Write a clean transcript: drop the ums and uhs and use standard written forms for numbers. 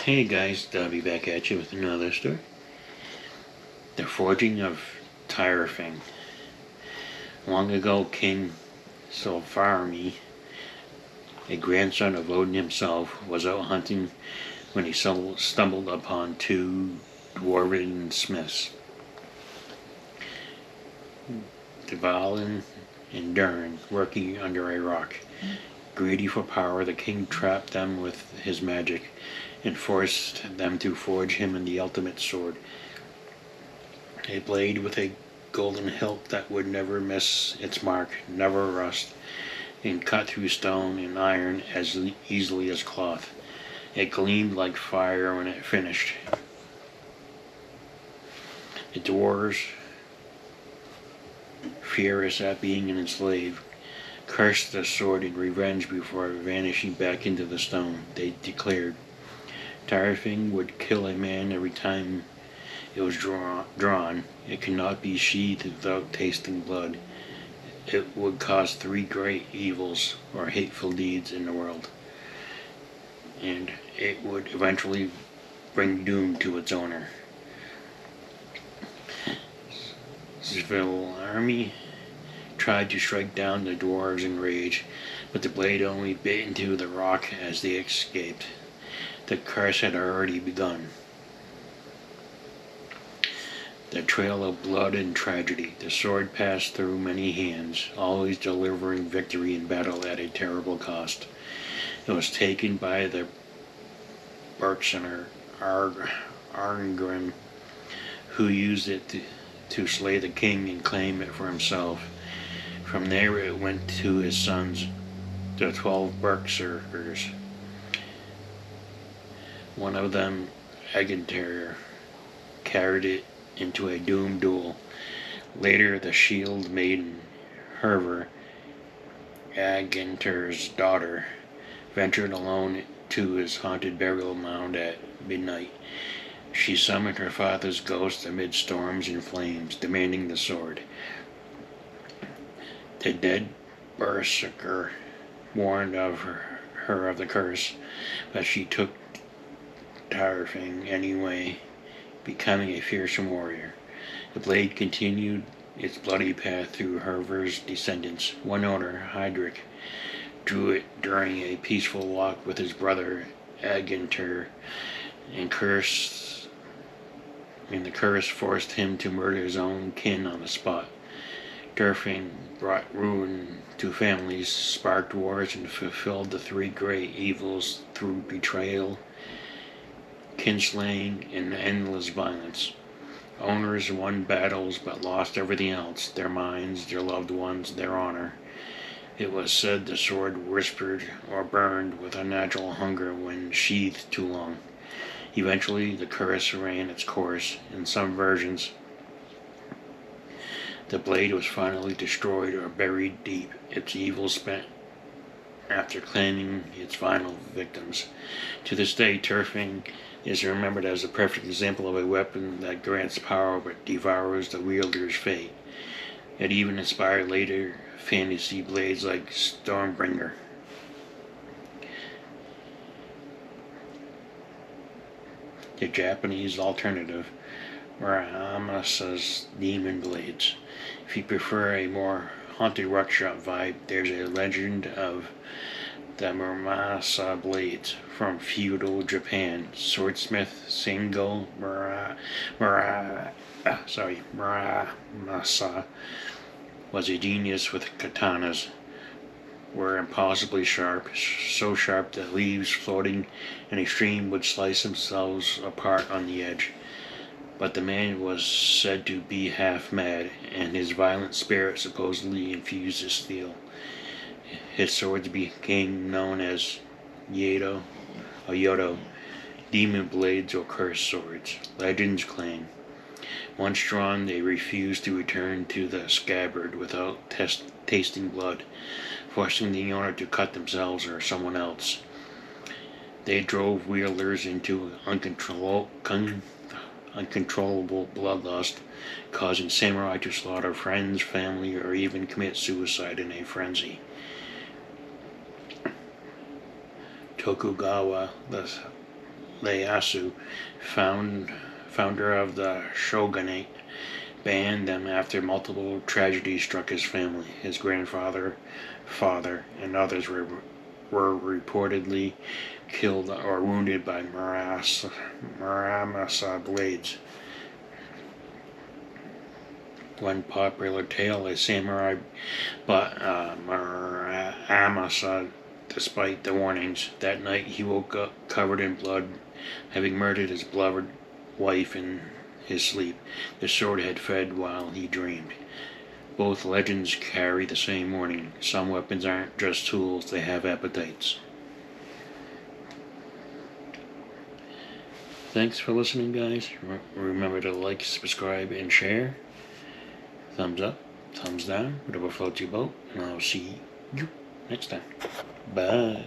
Hey guys, Dobby back at you with another story. The Forging of Tyrfing. Long ago, King Solfarmi, a grandson of Odin himself, was out hunting when he stumbled upon two dwarven smiths, Dvalin and Durin, working under a rock. Greedy for power, the king trapped them with his magic and forced them to forge him the ultimate sword. A blade with a golden hilt that would never miss its mark, never rust, and cut through stone and iron as easily as cloth. It gleamed like fire when it finished. The dwarves, furious at being enslaved, cursed the sword in revenge before vanishing back into the stone. They declared Tyrfing would kill a man every time it was drawn. It cannot be sheathed without tasting blood. It would cause three great evils or hateful deeds in the world, and it would eventually bring doom to its owner. Zvil army tried to strike down the dwarves in rage, but the blade only bit into the rock as they escaped. The curse had already begun. The trail of blood and tragedy. The sword passed through many hands, always delivering victory in battle at a terrible cost. It was taken by the Berkshire Arngrim, who used it to slay the king and claim it for himself. From there it went to his sons, the 12 Berkshires. One of them, Agentir, carried it into a doomed duel. Later, the shield maiden, Herver, Agentir's daughter, ventured alone to his haunted burial mound at midnight. She summoned her father's ghost amid storms and flames, demanding the sword. The dead berserker warned of her of the curse, but she took Tyrfing anyway, becoming a fearsome warrior. The blade continued its bloody path through Herver's descendants. One owner, Heidrich, drew it during a peaceful walk with his brother Agentir, and the curse forced him to murder his own kin on the spot. Tyrfing brought ruin to families, sparked wars, and fulfilled the three great evils through betrayal, kinslaying, and endless violence. Owners won battles but lost everything else: their minds, their loved ones, their honor. It was said the sword whispered or burned with unnatural hunger when sheathed too long. Eventually, the curse ran its course. In some versions, the blade was finally destroyed or buried deep, its evil spent after claiming its final victims. To this day, Tyrfing is remembered as a perfect example of a weapon that grants power but devours the wielder's fate. It even inspired later fantasy blades like Stormbringer. The Japanese alternative, Muramasa's Demon Blades. If you prefer a more haunted workshop vibe, there's a legend of the Muramasa blades from feudal Japan. Swordsmith Sango Muramasa was a genius with katanas. Were impossibly sharp, so sharp that leaves floating in a stream would slice themselves apart on the edge. But the man was said to be half mad, and his violent spirit supposedly infused his steel. His swords became known as Yodo, demon blades or cursed swords. Legends claim, once drawn, they refused to return to the scabbard without tasting blood, forcing the owner to cut themselves or someone else. They drove wielders into uncontrollable bloodlust, causing samurai to slaughter friends, family, or even commit suicide in a frenzy. Tokugawa Ieyasu, founder of the shogunate, banned them after multiple tragedies struck his family. His grandfather, father, and others were reportedly killed or wounded by Muramasa blades. One popular tale, a samurai but Muramasa despite the warnings. That night he woke up covered in blood, having murdered his beloved wife in his sleep. The sword had fed while he dreamed. Both legends carry the same warning. Some weapons aren't just tools, they have appetites. Thanks for listening, guys. Remember to like, subscribe, and share. Thumbs up, thumbs down, whatever floats your boat, and I'll see you next time. Bye.